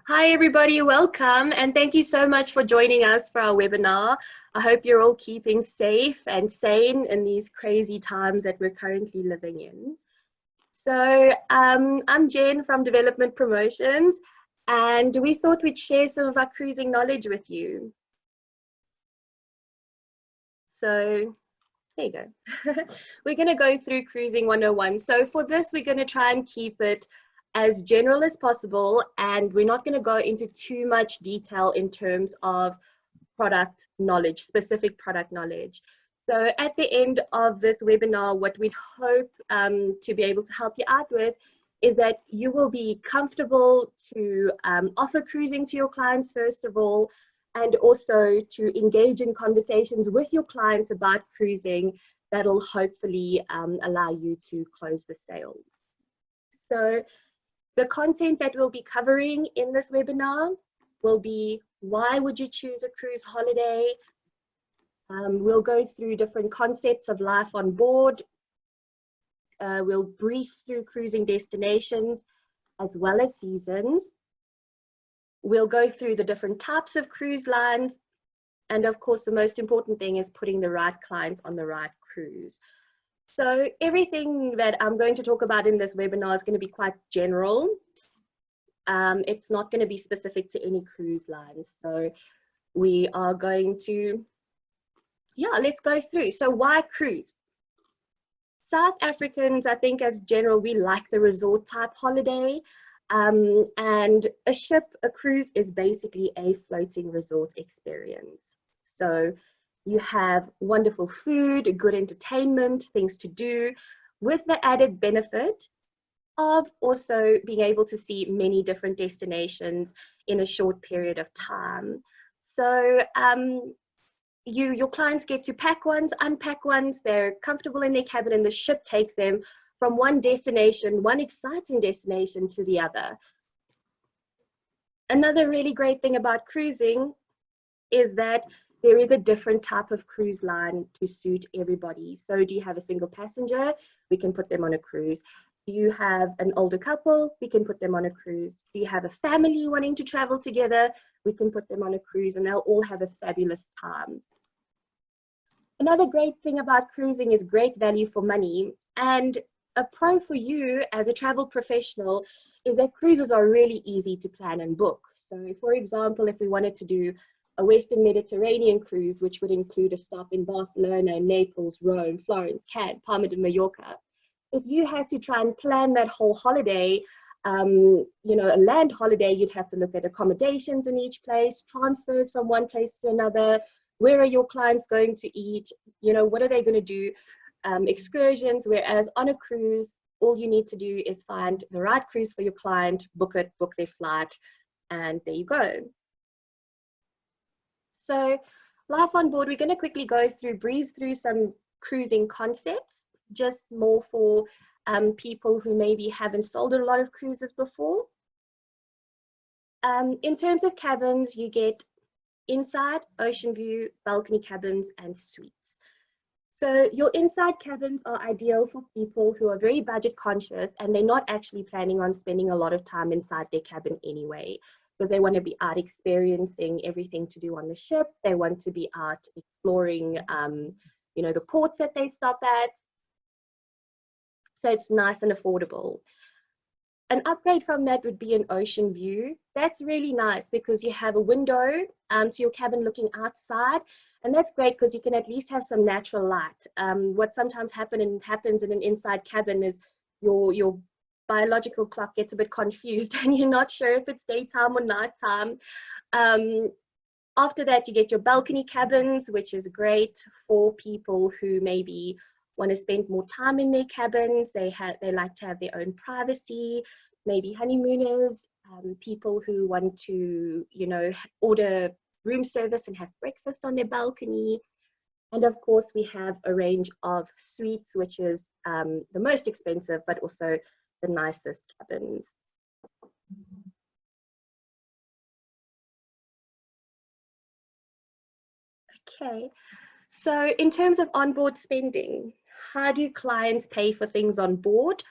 Hi everybody, welcome and thank you so much for joining us for our webinar. I hope you're all keeping safe and sane in these crazy times that we're currently living in. So I'm Jen from Development Promotions and we thought we'd share some of our cruising knowledge with you. So there you go. We're going to go through Cruising 101. So for this, we're going to try and keep it as general as possible, and we're not going to go into too much detail in terms of product knowledge, specific product knowledge. So at the end of this webinar, what we hope to be able to help you out with is that you will be comfortable to offer cruising to your clients, first of all, and also to engage in conversations with your clients about cruising that'll hopefully allow you to close the sale. So the content that we'll be covering in this webinar will be why would you choose a cruise holiday? We'll go through different concepts of life on board. We'll brief through cruising destinations as well as seasons. We'll go through the different types of cruise lines. And of course, the most important thing is putting the right clients on the right cruise. So everything that I'm going to talk about in this webinar is going to be quite general. It's not going to be specific to any cruise line. So we are going to, let's go through. So why cruise? South Africans, I think as general, we like the resort type holiday. And a cruise is basically a floating resort experience. So you have wonderful food, good entertainment, things to do, with the added benefit of also being able to see many different destinations in a short period of time. So your clients get to pack ones, unpack ones, they're comfortable in their cabin, and the ship takes them from one destination, one exciting destination, to the other. Another really great thing about cruising is that there is a different type of cruise line to suit everybody. So do you have a single passenger? We can put them on a cruise. Do you have an older couple? We can put them on a cruise. Do you have a family wanting to travel together? We can put them on a cruise and they'll all have a fabulous time. Another great thing about cruising is great value for money. And a pro for you as a travel professional is that cruises are really easy to plan and book. So for example, if we wanted to do a Western Mediterranean cruise, which would include a stop in Barcelona, Naples, Rome, Florence, Cannes, Palma de Mallorca. If you had to try and plan that whole holiday, a land holiday, you'd have to look at accommodations in each place, transfers from one place to another, where are your clients going to eat, what are they going to do, excursions, whereas on a cruise, all you need to do is find the right cruise for your client, book it, book their flight, and there you go. So life on board, we're going to quickly breeze through some cruising concepts, just more for people who maybe haven't sold a lot of cruises before. In terms of cabins, you get inside, ocean view, balcony cabins, and suites. So your inside cabins are ideal for people who are very budget conscious and they're not actually planning on spending a lot of time inside their cabin anyway, because they want to be out experiencing everything to do on the ship. They want to be out exploring, the ports that they stop at. So it's nice and affordable. An upgrade from that would be an ocean view. That's really nice because you have a window to your cabin looking outside. And that's great because you can at least have some natural light. What sometimes happens in an inside cabin is your biological clock gets a bit confused and you're not sure if it's daytime or nighttime. After that, you get your balcony cabins, which is great for people who maybe want to spend more time in their cabins. They like to have their own privacy, maybe honeymooners, people who want to, order room service and have breakfast on their balcony. And of course, we have a range of suites, which is the most expensive, but also the nicest cabins. Okay, so in terms of onboard spending, how do clients pay for things on board?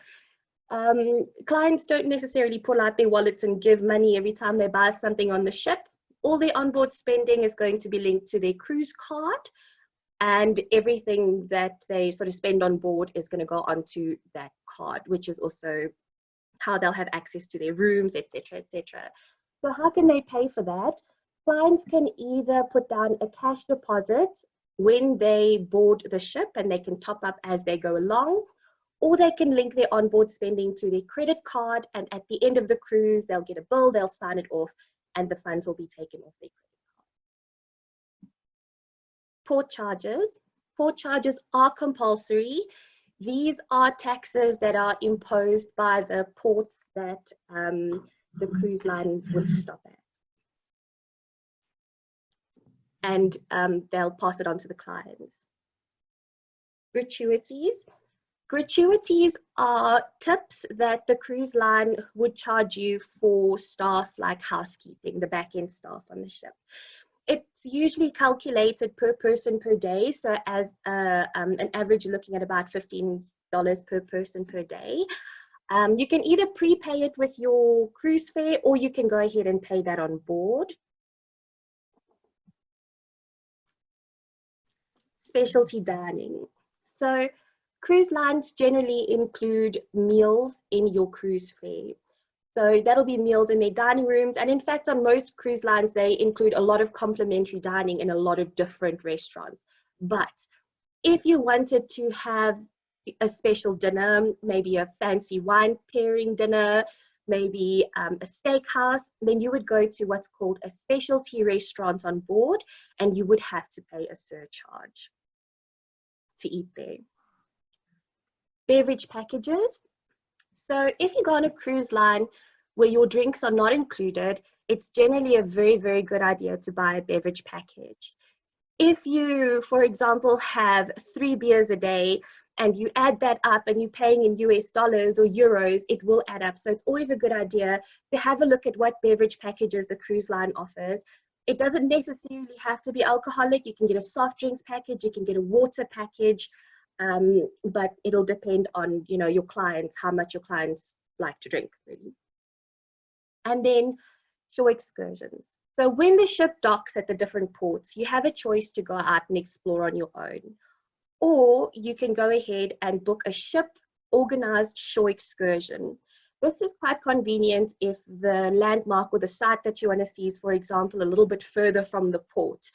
Clients don't necessarily pull out their wallets and give money every time they buy something on the ship. All their onboard spending is going to be linked to their cruise card, and everything that they sort of spend on board is going to go onto that card, which is also how they'll have access to their rooms, etc., etc. So how can they pay for that? Clients can either put down a cash deposit when they board the ship and they can top up as they go along, or they can link their onboard spending to their credit card, and at the end of the cruise, they'll get a bill, they'll sign it off, and the funds will be taken off their credit card. Port charges. Port charges are compulsory. These are taxes that are imposed by the ports that the cruise lines would stop at. And they'll pass it on to the clients. Gratuities. Gratuities are tips that the cruise line would charge you for staff like housekeeping, the back-end staff on the ship. It's usually calculated per person per day, so as an average, you're looking at about $15 per person per day. You can either prepay it with your cruise fare, or you can go ahead and pay that on board. Specialty dining. So cruise lines generally include meals in your cruise fare. So that'll be meals in their dining rooms. And in fact, on most cruise lines, they include a lot of complimentary dining in a lot of different restaurants. But if you wanted to have a special dinner, maybe a fancy wine pairing dinner, maybe a steakhouse, then you would go to what's called a specialty restaurant on board, and you would have to pay a surcharge to eat there. Beverage packages. So if you go on a cruise line where your drinks are not included, it's generally a very, very good idea to buy a beverage package. If you, for example, have 3 beers a day and you add that up and you're paying in US dollars or euros, it will add up. So it's always a good idea to have a look at what beverage packages the cruise line offers. It doesn't necessarily have to be alcoholic. You can get a soft drinks package, you can get a water package, but it'll depend on, you know, your clients, how much your clients like to drink, really. And then shore excursions. So when the ship docks at the different ports, you have a choice to go out and explore on your own. Or you can go ahead and book a ship organized shore excursion. This is quite convenient if the landmark or the site that you want to see is, for example, a little bit further from the port.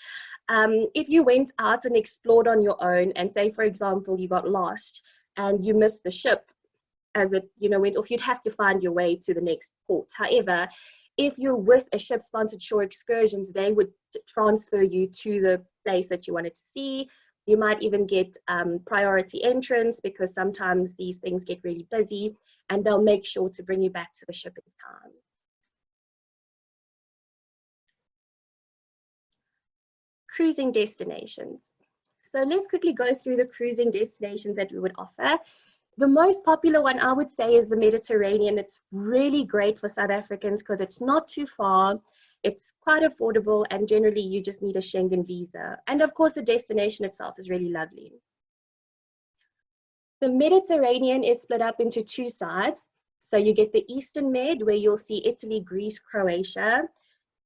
If you went out and explored on your own, and say, for example, you got lost and you missed the ship as it, you know, went off, you'd have to find your way to the next port. However, if you're with a ship-sponsored shore excursions, they would transfer you to the place that you wanted to see. You might even get priority entrance, because sometimes these things get really busy, and they'll make sure to bring you back to the ship in time. Cruising destinations. So let's quickly go through the cruising destinations that we would offer. The most popular one, I would say, is the Mediterranean. It's really great for South Africans because it's not too far, it's quite affordable, and generally you just need a Schengen visa. And of course, the destination itself is really lovely. The Mediterranean is split up into 2 sides. So you get the Eastern Med, where you'll see Italy, Greece, Croatia,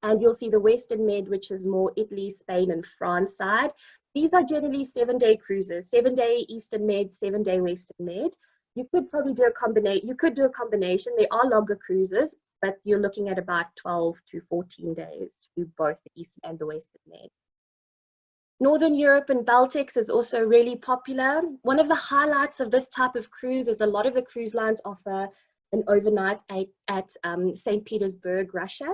and you'll see the Western Med, which is more Italy, Spain, and France side. These are generally 7-day cruises, 7-day Eastern Med, 7-day Western Med. You could probably do a combination. You could do a combination. There are longer cruises, but you're looking at about 12 to 14 days to do both the Eastern and the Western Med. Northern Europe and Baltics is also really popular. One of the highlights of this type of cruise is a lot of the cruise lines offer an overnight at St. Petersburg, Russia.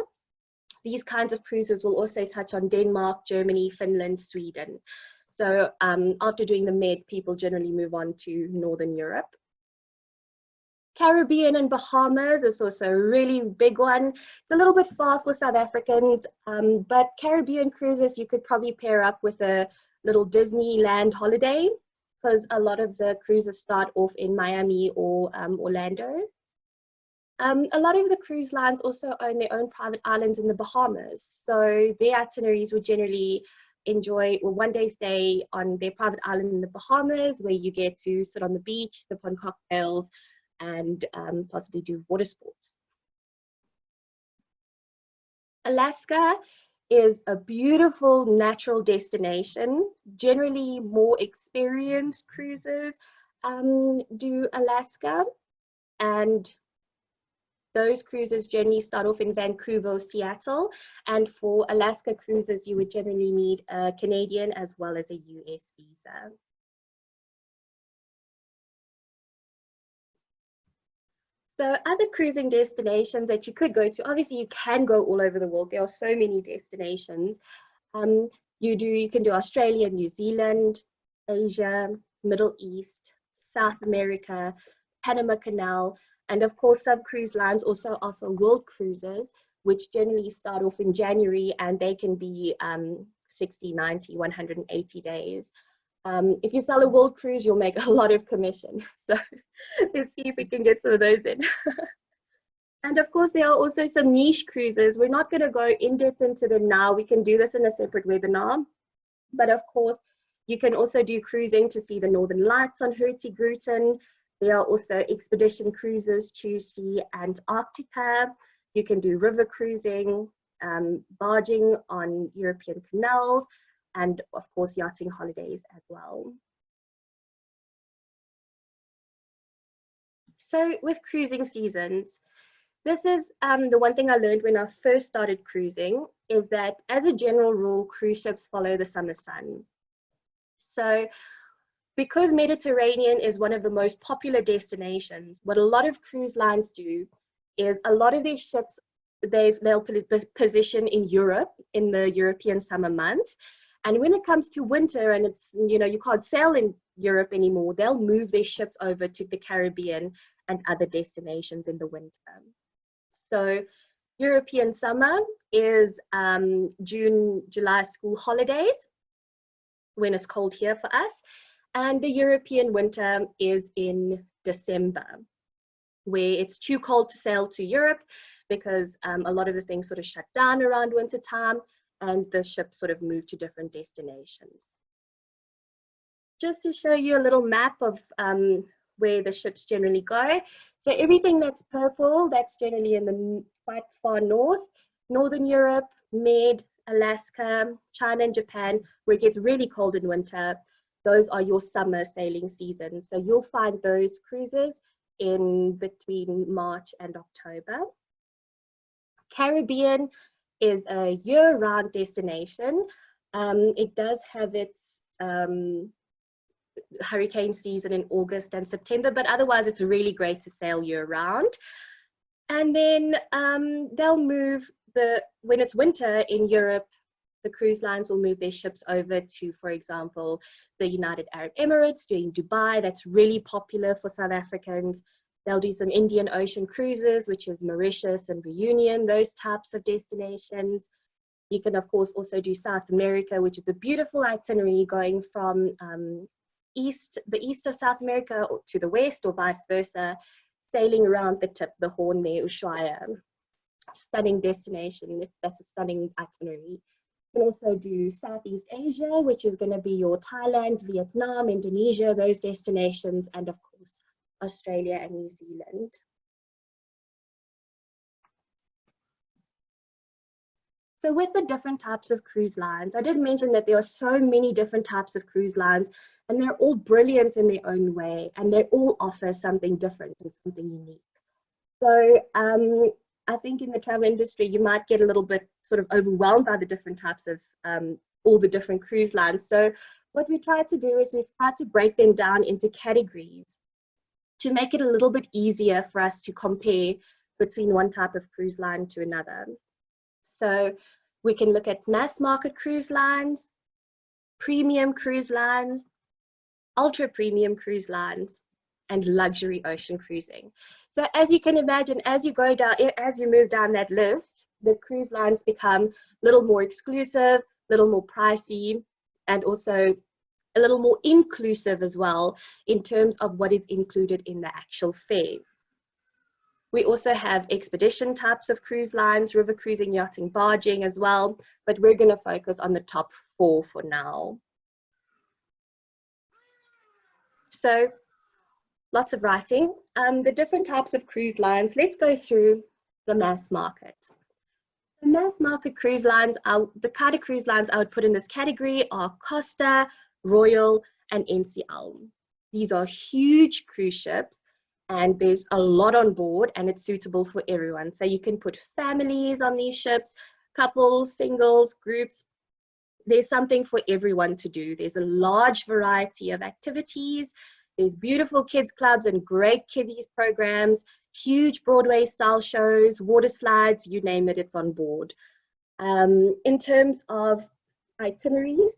These kinds of cruises will also touch on Denmark, Germany, Finland, Sweden. So after doing the Med, people generally move on to Northern Europe. Caribbean and Bahamas is also a really big one. It's a little bit far for South Africans, but Caribbean cruises you could probably pair up with a little Disneyland holiday, because a lot of the cruises start off in Miami or Orlando. A lot of the cruise lines also own their own private islands in the Bahamas. So their itineraries would generally enjoy a 1-day stay on their private island in the Bahamas, where you get to sit on the beach, sip on cocktails, and possibly do water sports. Alaska is a beautiful natural destination. Generally, more experienced cruisers do Alaska, and those cruises generally start off in Vancouver or Seattle. And for Alaska cruises, you would generally need a Canadian as well as a US visa. So other cruising destinations that you could go to, obviously you can go all over the world. There are so many destinations. You can do Australia, New Zealand, Asia, Middle East, South America, Panama Canal, and of course some cruise lines also offer world cruises, which generally start off in January, and they can be 60, 90, 180 days. If you sell a world cruise, you'll make a lot of commission. So let's see if we can get some of those in. And of course, there are also some niche cruises. We're not going to go in depth into them now. We can do this in a separate webinar. But of course, you can also do cruising to see the Northern Lights on Hurtigruten. There are also expedition cruises to see Antarctica. You can do river cruising, barging on European canals, and of course, yachting holidays as well. So with cruising seasons, this is the one thing I learned when I first started cruising, is that as a general rule, cruise ships follow the summer sun. So because Mediterranean is one of the most popular destinations, what a lot of cruise lines do is a lot of these ships, they'll position in Europe in the European summer months. And when it comes to winter and it's, you can't sail in Europe anymore, they'll move their ships over to the Caribbean and other destinations in the winter. So European summer is June, July school holidays, when it's cold here for us. And the European winter is in December, where it's too cold to sail to Europe because a lot of the things sort of shut down around winter time, and the ships sort of move to different destinations. Just to show you a little map of where the ships generally go. So everything that's purple, that's generally in the quite far north, Northern Europe, Med, Alaska, China and Japan, where it gets really cold in winter. Those are your summer sailing seasons. So you'll find those cruises in between March and October. Caribbean is a year-round destination. It does have its hurricane season in August and September, but otherwise it's really great to sail year-round. And then they'll move when it's winter in Europe, the cruise lines will move their ships over to, for example, the United Arab Emirates, doing Dubai. That's really popular for South Africans. They'll do some Indian Ocean cruises, which is Mauritius and Reunion, those types of destinations. You can, of course, also do South America, which is a beautiful itinerary going from the east of South America to the west or vice versa, sailing around the tip, the Horn there, Ushuaia. Stunning destination. That's a stunning itinerary. You can also do Southeast Asia, which is going to be your Thailand, Vietnam, Indonesia, those destinations, and of course, Australia and New Zealand. So with the different types of cruise lines, I did mention that there are so many different types of cruise lines, and they're all brilliant in their own way, and they all offer something different and something unique. So I think in the travel industry, you might get a little bit sort of overwhelmed by the different types of all the different cruise lines. So what we try to do is we've tried to break them down into categories to make it a little bit easier for us to compare between one type of cruise line to another. So we can look at mass market cruise lines, premium cruise lines, ultra premium cruise lines, and luxury ocean cruising. So as you can imagine, as you move down that list, the cruise lines become a little more exclusive, a little more pricey, and also a little more inclusive as well in terms of what is included in the actual fare. We also have expedition types of cruise lines, river cruising, yachting, barging as well, but we're going to focus on the top 4 for now. So lots of writing. The different types of cruise lines, let's go through the mass market. The mass market cruise lines, the kind of cruise lines I would put in this category are Costa, Royal, and NCL. These are huge cruise ships, and there's a lot on board, and it's suitable for everyone. So you can put families on these ships, couples, singles, groups. There's something for everyone to do. There's a large variety of activities. There's beautiful kids clubs and great kiddies programs, huge Broadway style shows, water slides, you name it, it's on board. In terms of itineraries,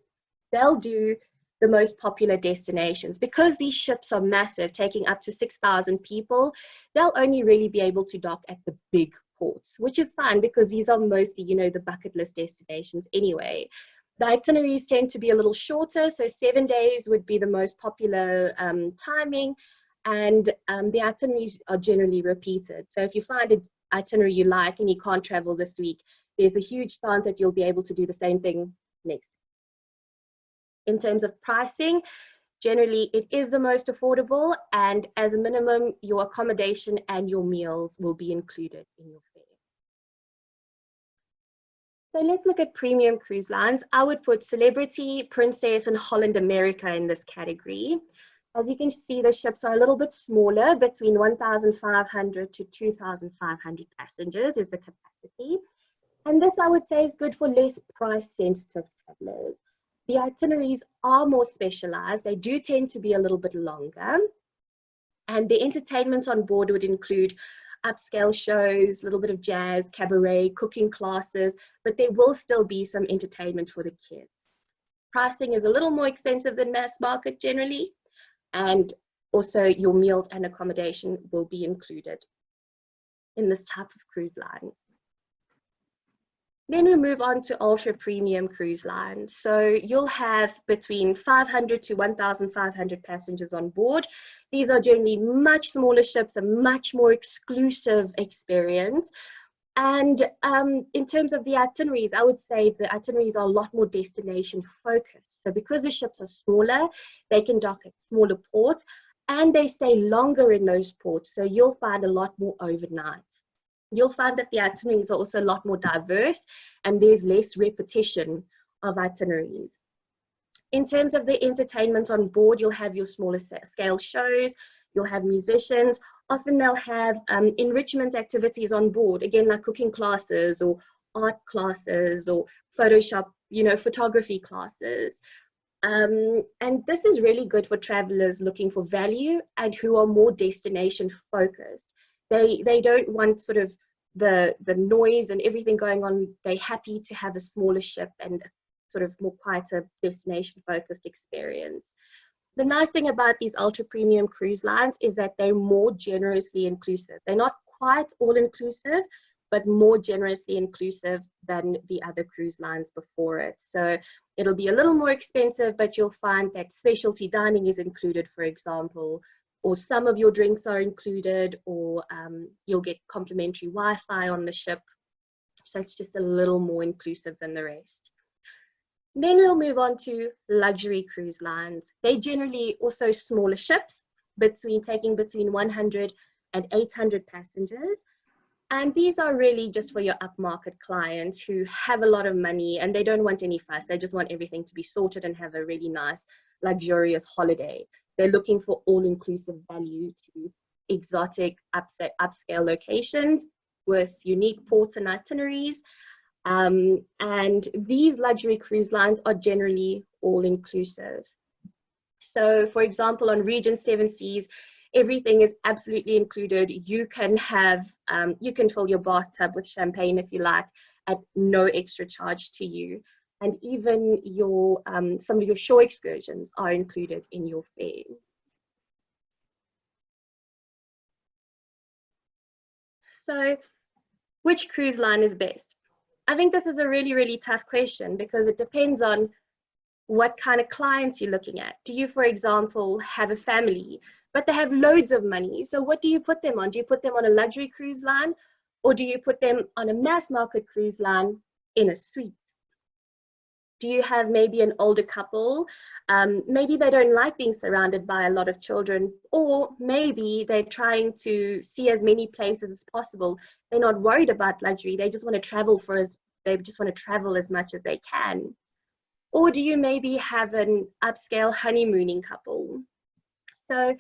they'll do the most popular destinations. Because these ships are massive, taking up to 6,000 people, they'll only really be able to dock at the big ports, which is fine because these are mostly, you know, the bucket list destinations anyway. The itineraries tend to be a little shorter, so 7 days would be the most popular timing, and the itineraries are generally repeated. So if you find an itinerary you like and you can't travel this week, there's a huge chance that you'll be able to do the same thing next. In terms of pricing, generally it is the most affordable, and as a minimum, your accommodation and your meals will be included in your fare. So let's look at premium cruise lines. I would put Celebrity, Princess, and Holland America in this category. As you can see, the ships are a little bit smaller, between 1,500 to 2,500 passengers is the capacity. And this, I would say, is good for less price-sensitive travelers. The itineraries are more specialized. They do tend to be a little bit longer. And the entertainment on board would include upscale shows, a little bit of jazz, cabaret, cooking classes, but there will still be some entertainment for the kids. Pricing is a little more expensive than mass market generally, and also your meals and accommodation will be included in this type of cruise line. Then we move on to ultra premium cruise lines. So you'll have between 500 to 1,500 passengers on board. These are generally much smaller ships, a much more exclusive experience. And in terms of the itineraries, I would say the itineraries are a lot more destination focused. So because the ships are smaller, they can dock at smaller ports and they stay longer in those ports. So you'll find a lot more overnight. You'll find that the itineraries are also a lot more diverse and there's less repetition of itineraries. In terms of the entertainment on board, you'll have your smaller scale shows, you'll have musicians. Often they'll have enrichment activities on board, again, like cooking classes or art classes or Photoshop, you know, photography classes. And this is really good for travelers looking for value and who are more destination focused. They don't want sort of the noise and everything going on. They're happy to have a smaller ship and sort of more quieter destination focused experience. The nice thing about these ultra premium cruise lines is that they're more generously inclusive. They're not quite all inclusive, but more generously inclusive than the other cruise lines before it. So it'll be a little more expensive, but you'll find that specialty dining is included, for example, or some of your drinks are included, or you'll get complimentary Wi-Fi on the ship. So it's just a little more inclusive than the rest. Then we'll move on to luxury cruise lines. They generally also smaller ships, taking between 100 and 800 passengers. And these are really just for your upmarket clients who have a lot of money and they don't want any fuss. They just want everything to be sorted and have a really nice, luxurious holiday. They're looking for all-inclusive value to exotic, upscale locations with unique ports and itineraries. And these luxury cruise lines are generally all-inclusive. So, for example, on Regent Seven Seas, everything is absolutely included. You can have, you can fill your bathtub with champagne if you like, at no extra charge to you. And even your some of your shore excursions are included in your fare. So, which cruise line is best? I think this is a really, really tough question because it depends on what kind of clients you're looking at. Do you, for example, have a family, but they have loads of money? So what do you put them on? Do you put them on a luxury cruise line, or do you put them on a mass market cruise line in a suite? Do you have maybe an older couple? Maybe they don't like being surrounded by a lot of children, or maybe they're trying to see as many places as possible. They're not worried about luxury. They just want to travel they just want to travel as much as they can. Or do you maybe have an upscale honeymooning couple? So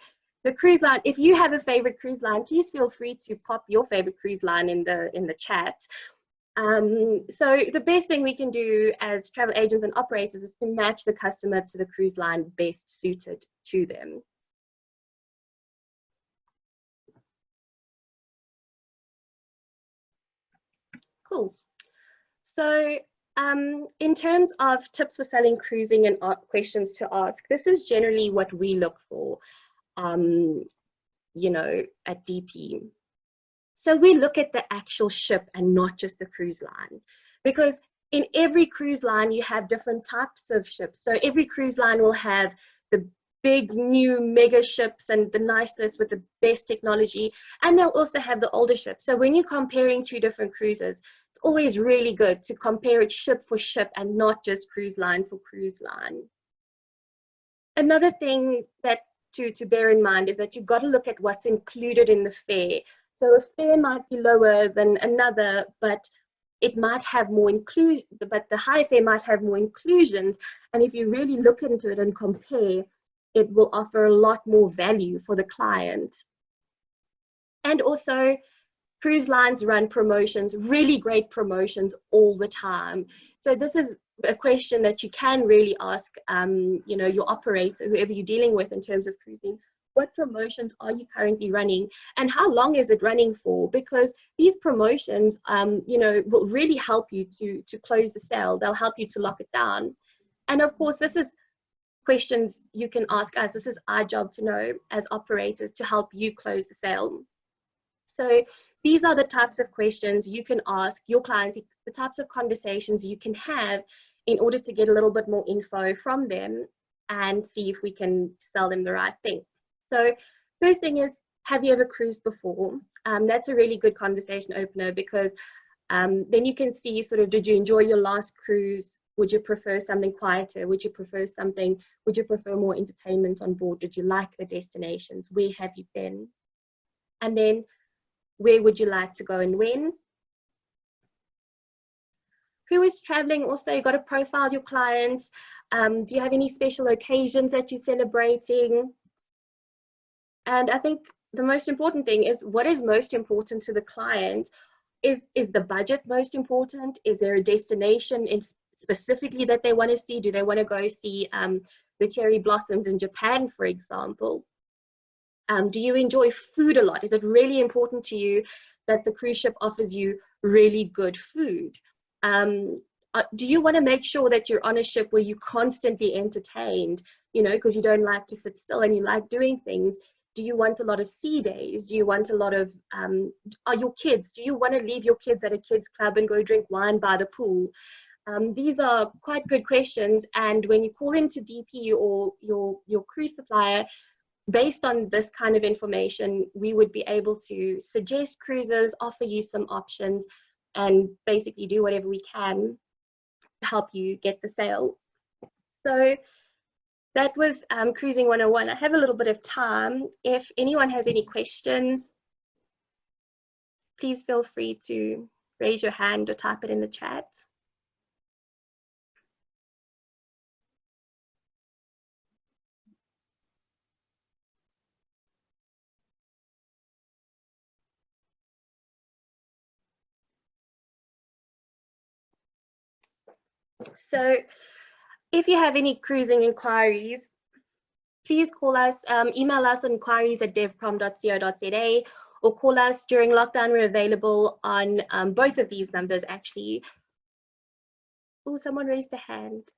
the cruise line, if you have a favorite cruise line, please feel free to pop your favorite cruise line in the chat. So the best thing we can do as travel agents and operators is to match the customer to the cruise line best suited to them. Cool. So in terms of tips for selling cruising and questions to ask, this is generally what we look for, you know, at DP. So we look at the actual ship and not just the cruise line, because in every cruise line you have different types of ships. So every cruise line will have the big new mega ships and the nicest with the best technology, and they'll also have the older ships. So when you're comparing two different cruises, it's always really good to compare it ship for ship and not just cruise line for cruise line. Another thing that to bear in mind is that you've got to look at what's included in the fare. So a fare might be lower than another, but it might have more inclusion, but the high fare might have more inclusions. And if you really look into it and compare, it will offer a lot more value for the client. And also, cruise lines run promotions, really great promotions all the time. So this is a question that you can really ask, you know, your operator, whoever you're dealing with in terms of cruising. What promotions are you currently running, and how long is it running for? Because these promotions, you know, will really help you to close the sale. They'll help you to lock it down. And of course, this is questions you can ask us. This is our job to know as operators to help you close the sale. So these are the types of questions you can ask your clients, the types of conversations you can have in order to get a little bit more info from them and see if we can sell them the right thing. So first thing is, have you ever cruised before? That's a really good conversation opener, because then you can see sort of, did you enjoy your last cruise? Would you prefer something quieter? Would you prefer more entertainment on board? Did you like the destinations? Where have you been? And then, where would you like to go and when? Who is traveling? Also, you got to profile your clients. Do you have any special occasions that you're celebrating? And I think the most important thing is, what is most important to the client? Is the budget most important? Is there a destination specifically that they want to see? Do they want to go see the cherry blossoms in Japan, for example? Do you enjoy food a lot? Is it really important to you that the cruise ship offers you really good food? Do you want to make sure that you're on a ship where you're constantly entertained, you know, because you don't like to sit still and you like doing things? Do you want a lot of sea days? Do you want a lot of, are your kids, do you want to leave your kids at a kids club and go drink wine by the pool? These are quite good questions. And when you call into DP or your cruise supplier, based on this kind of information, we would be able to suggest cruises, offer you some options, and basically do whatever we can to help you get the sale. So that was Cruising 101. I have a little bit of time. If anyone has any questions, please feel free to raise your hand or type it in the chat. So if you have any cruising inquiries, please call us, email us on inquiries@devprom.co.za, or call us during lockdown. We're available on both of these numbers, actually. Oh, someone raised a hand.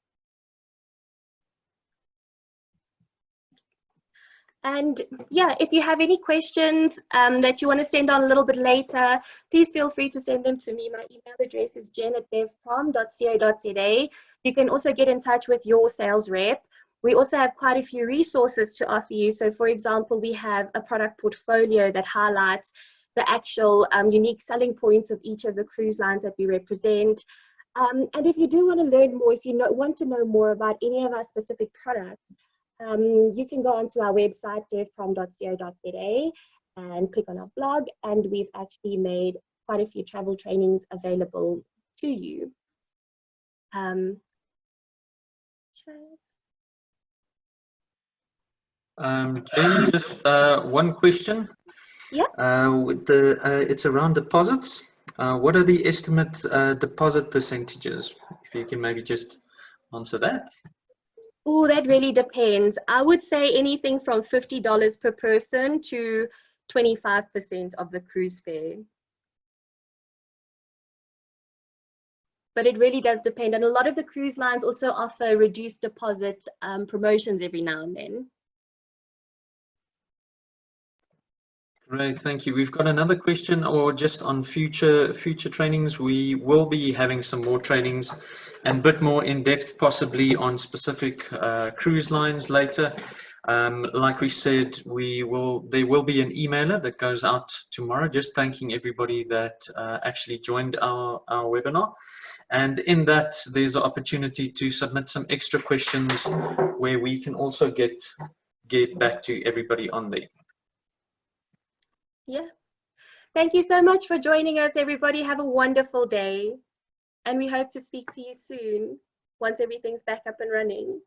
And yeah, if you have any questions that you want to send on a little bit later, please feel free to send them to me. My email address is jen@devprom.co.za. You can also get in touch with your sales rep. We also have quite a few resources to offer you. So for example, we have a product portfolio that highlights the actual unique selling points of each of the cruise lines that we represent. And if you do want to learn more, if you want to know more about any of our specific products, you can go onto our website, devprom.co.za, and click on our blog, and we've actually made quite a few travel trainings available to you. Jane, just one question. Yeah. With it's around deposits. What are the estimate deposit percentages? If you can maybe just answer that. Oh, that really depends. I would say anything from $50 per person to 25% of the cruise fare. But it really does depend. And a lot of the cruise lines also offer reduced deposit promotions every now and then. Great, thank you. We've got another question, or just on future trainings. We will be having some more trainings and a bit more in depth, possibly on specific cruise lines later. Like we said, there will be an emailer that goes out tomorrow, just thanking everybody that actually joined our webinar. And in that, there's an opportunity to submit some extra questions where we can also get back to everybody on there. Yeah. Thank you so much for joining us, everybody. Have a wonderful day. And we hope to speak to you soon once everything's back up and running.